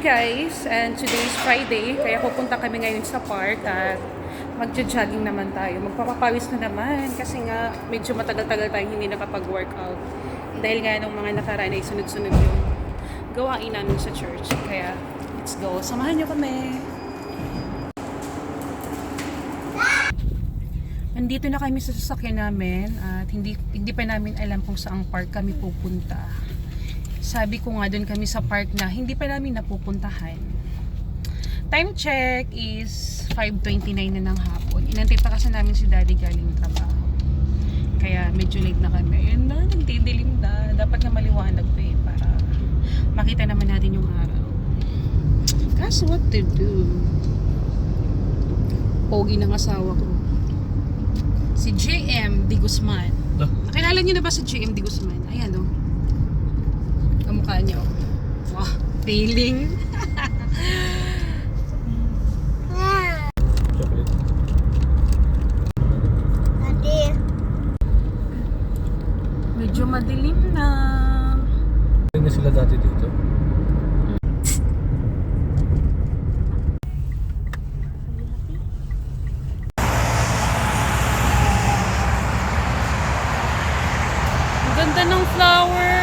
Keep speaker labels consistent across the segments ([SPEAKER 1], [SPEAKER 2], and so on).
[SPEAKER 1] guys, and today is Friday, kaya pupunta kami ngayon sa park at magja-jogging naman tayo. Magpapapawis na naman kasi nga medyo matagal-tagal tayong hindi nakapag-workout. Dahil nga nung mga nakaraan ay sunod-sunod yung gawain namin sa church. Kaya let's go. Samahan niyo kami. Nandito na kami sa sasakyan namin at hindi pa namin alam kung saang park kami pupunta. Sabi ko nga doon kami sa park na hindi pa namin napupuntahan. Time check is 5:29 na ng hapon. Inantay pa kasi namin si Daddy galing trabaho. Kaya medyo late na kami. Ayun na, nagdidilim na. Dapat na maliwanag pa eh para makita naman natin yung araw. Kasi what to do? Pogi ng asawa ko. Si JM Di Guzman. Nakilala niyo na ba si JM Di Guzman? Ayan o. Kamukha niyo. Wow, feeling. Medyo madilim na.
[SPEAKER 2] Hindi na sila dati dito.
[SPEAKER 1] Ang ganda ng flower.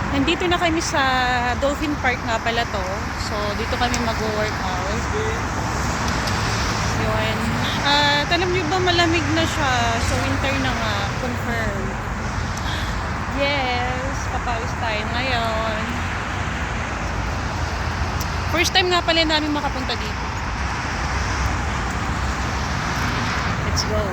[SPEAKER 1] Nandito na kami sa Dolphin Park nga pala to. So, dito kami mag-workout. Yun. At alam nyo ba malamig na siya? So, winter na nga. Confirm. Yes. Papawis tayo ngayon. First time nga pala namin makapunta dito. Let's go.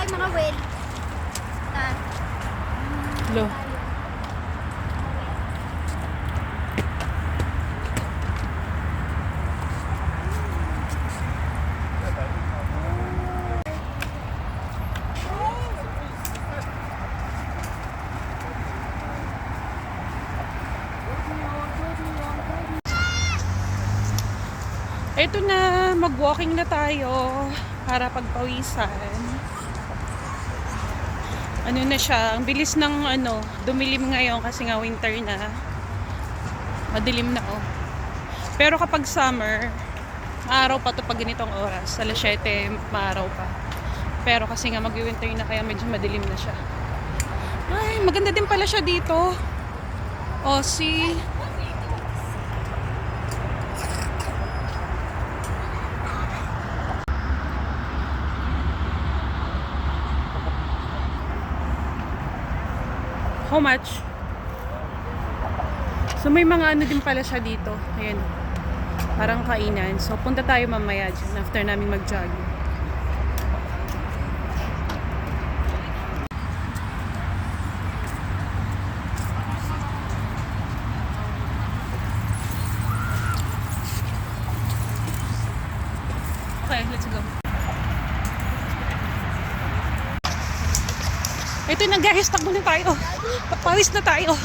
[SPEAKER 3] Mga well.
[SPEAKER 1] Hello. Ito na, mag-walking na tayo para pagpawisan. Ano na siya, ang bilis ng dumilim ngayon kasi nga winter na. Madilim na oh. Pero kapag summer, maaraw pa to pag ganitong oras. Alas 7, maaraw pa. Pero kasi nga mag-winter na kaya medyo madilim na siya. Ay, maganda din pala siya dito. Oh, see? How much? So may mga din pala siya dito. Ayan. Parang kainan. So punta tayo mamaya dyan after namin mag-jogging. Okay, let's go. Ito na guys, takbo na tayo. Papawis na tayo.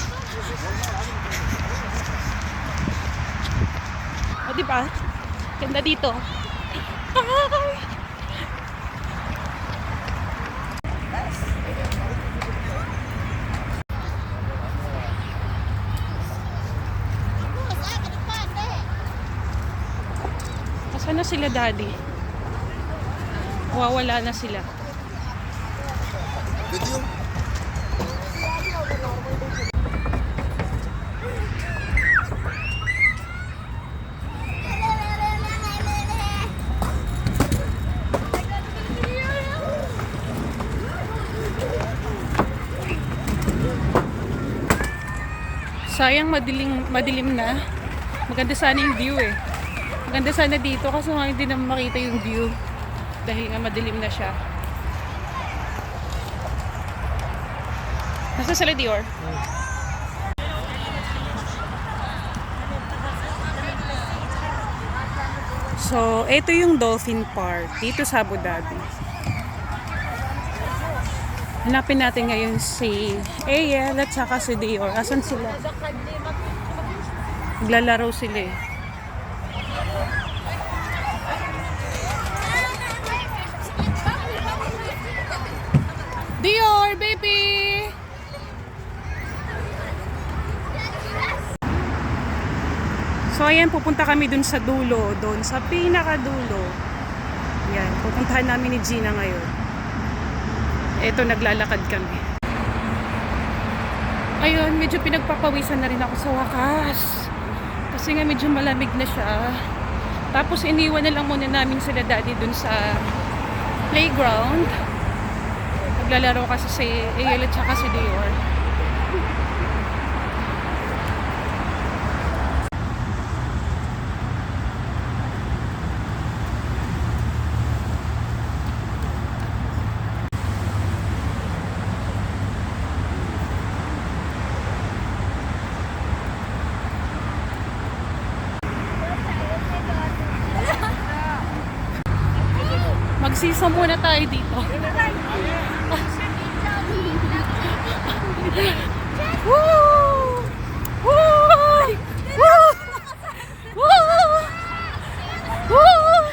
[SPEAKER 1] O diba? Ganda dito. Ay! Nasaan na sila daddy? Wawala na sila.
[SPEAKER 2] Video.
[SPEAKER 1] Sayang madilim na. Maganda sana yung view eh. Maganda sana dito kasi hindi na makita yung view dahil nga madilim na siya. Nasa sila Dior? So, ito yung Dolphin Park dito sa Abu Dhabi. Hanapin natin ngayon si Ayel at saka si Dior. Asan sila? Naglalaro sila eh. Dior, baby! So ayan, pupunta kami dun sa dulo, dun sa pinakadulo. Yan, pupuntahan namin ni Gina ngayon. Eto, naglalakad kami. Ayun, medyo pinagpapawisan na rin ako sa wakas. Kasi nga medyo malamig na siya. Tapos iniwan na lang muna namin sila daddy dun sa playground. Naglalaro kasi si Ayel at saka si Dior. Magsisa muna tayo dito. Woo! Woo! Woo! Woo! Woo!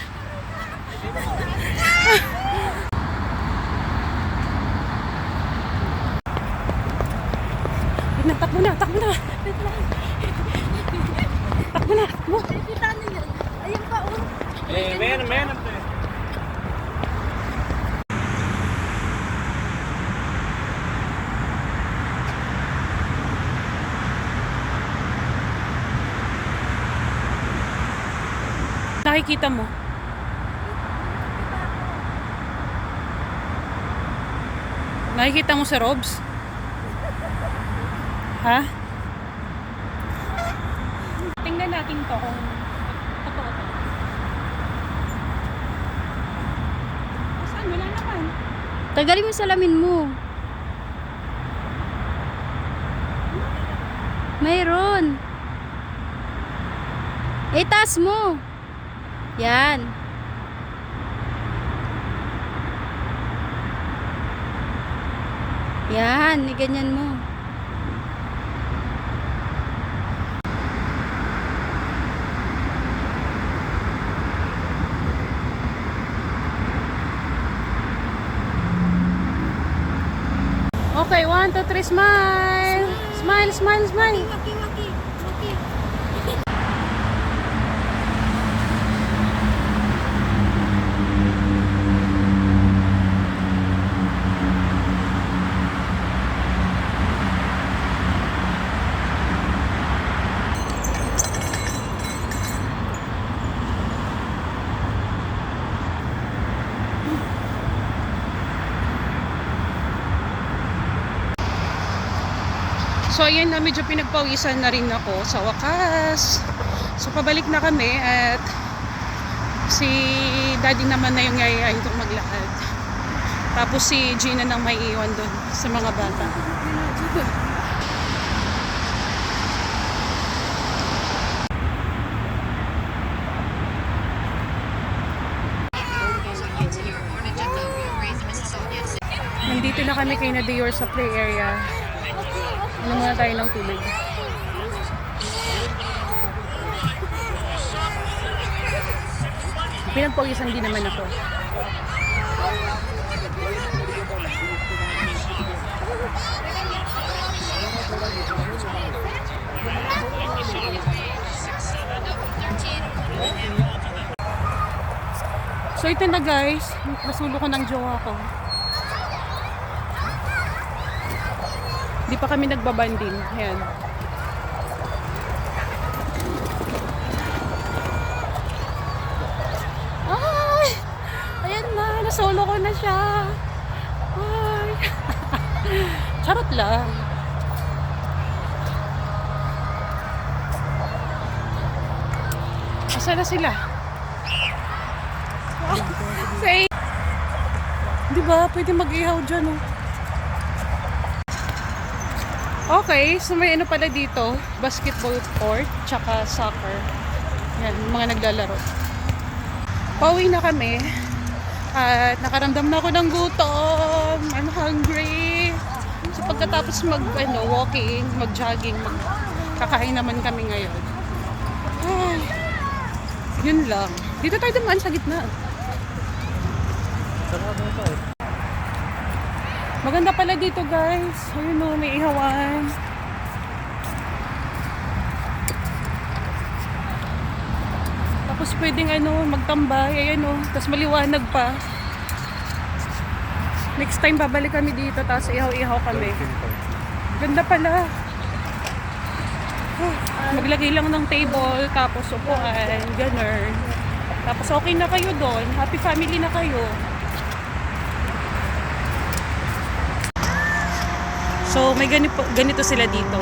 [SPEAKER 1] Takbo na, takbo na. Takbo na.
[SPEAKER 3] Ayun pa,
[SPEAKER 2] Man.
[SPEAKER 1] Nakikita mo? Nakikita mo sa Robs? Ha? Tingnan natin to kung totoo to. Saan? Wala naman.
[SPEAKER 3] tagalin mo yung salamin mo. Mayroon. Itaas mo. Yan. Yan, ganyan mo.
[SPEAKER 1] Okay, 1, 2, 3, smile! Smile, smile, smile! So ayan na, medyo pinagpawisan na rin ako sa wakas. So pabalik na kami at si daddy naman na yung yayayain kong maglakad. Tapos si Gina nang may iwan doon sa mga bata. Nandito na kami kay Dior sa play area. Ano muna tayo ng tubig. Pinagpawisan din naman ako. So ito na guys, nasulo ko ng jowa ko. Di pa kami nagbabanding. Ayan. Ay! Ayan na. Nasolo ko na siya. Ay! Charot lang. Asa na sila? Say! Di ba? Pwede mag-ihaw dyan, oh. Okay, so may ano pala dito, basketball court, tsaka soccer. Yan, mga naglalaro. Pauwi na kami. At nakaramdam na ako ng gutom. I'm hungry. pagkatapos walking, mag-jogging, kakain naman kami ngayon. Ay, yun lang. Dito tayo dumaan sa gitna. Maganda pala dito, guys. Ayun o, may ihawan. Tapos pwedeng magtambay. Ayan o, tapos maliwanag pa. Next time babalik kami dito, tapos ihaw-ihaw kami. Ganda pala. Maglagay lang ng table, tapos upuan, ganun. Tapos okay na kayo doon. Happy family na kayo. So, may ganito sila dito.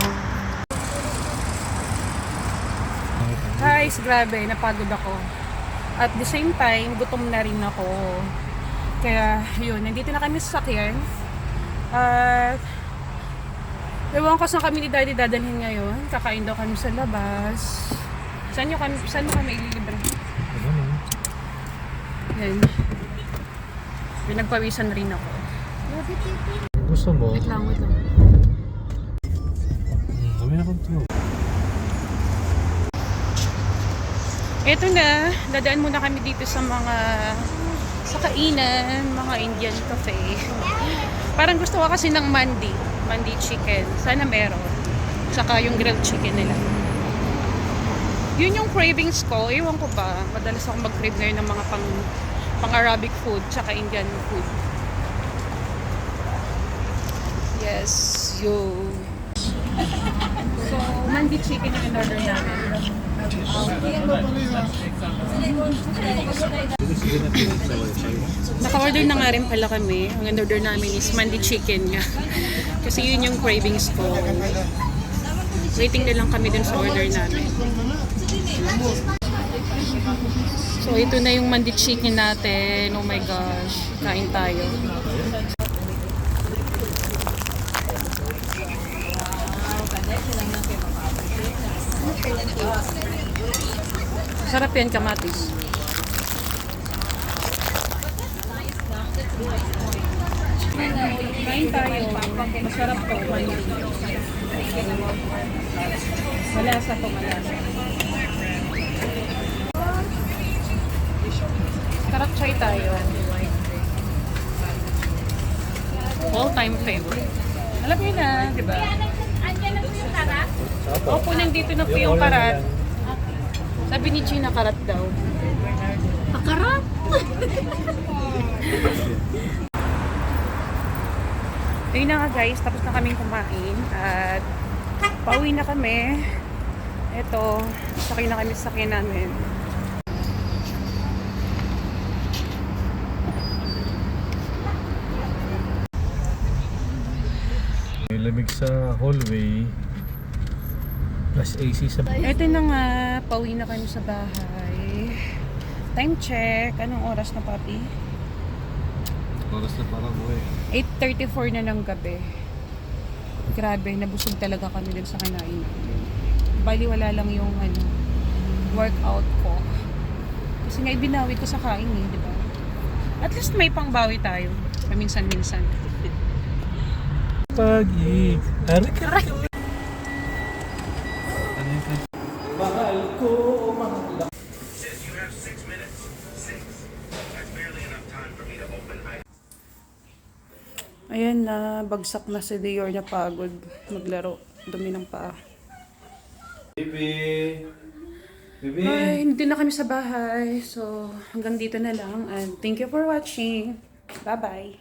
[SPEAKER 1] Guys, grabe, napagod ako. At the same time, gutom na rin ako. Kaya, yun, nandito na kami sa sakyan. At, ewan ko saan kami ni Daddy dadalhin ngayon. Kakain daw kami sa labas. Saan mo kami ililibre? Yan. Pinagpawisan rin ako.
[SPEAKER 2] Gusto mo?
[SPEAKER 1] Wait lang.
[SPEAKER 2] Kami na kong tuwa.
[SPEAKER 1] Eto na, dadaan muna kami dito sa kainan, mga Indian cafe. Parang gusto ko kasi ng mandi chicken. Sana meron. Tsaka yung grilled chicken nila. Yun yung cravings ko. Ewan ko ba, madalas ako mag-crave ngayon ng mga pang-Arabic food, tsaka Indian food. Yes, So, mandi chicken yung in-order namin. Naka-order na nga rin pala kami. Ang in-order namin is mandi chicken nga. Kasi yun yung cravings ko. Waiting na lang kami dun sa order namin. So, ito na yung mandi chicken natin. Oh my gosh. Kain tayo. Sarap yan, kamatis. Kain tayo. Masarap to. Malasa to, malasa. Karak chai tayo. All-time favorite. Alam niyo na, di ba? Opo, nandito na po yung karat. Sabi ni Gina, karat daw. Karat? Ayun na nga guys, tapos na kaming kumain. At pauwi na kami. Eto, sakay na kami sa sakyan namin.
[SPEAKER 2] May lamig sa hallway. Plus AC sa...
[SPEAKER 1] Ito na nga, pauwi na kami sa bahay. Time check. Anong oras na, papi?
[SPEAKER 2] Oras na parang buhay.
[SPEAKER 1] 8:34 na ng gabi. Grabe, nabusog talaga kami dun sa kinain. Bali, wala lang yung workout ko. Kasi nga ibinawi ko sa kain di ba? At least may pangbawi tayo. Paminsan-minsan.
[SPEAKER 2] Pag-i... Aray. Mahal ko, mahal.
[SPEAKER 1] Ayan na, bagsak na si Dior na pagod maglaro. Dumi ng paa.
[SPEAKER 2] Baby. Baby.
[SPEAKER 1] Ay, hindi na kami sa bahay. So, hanggang dito na lang. And thank you for watching. Bye-bye.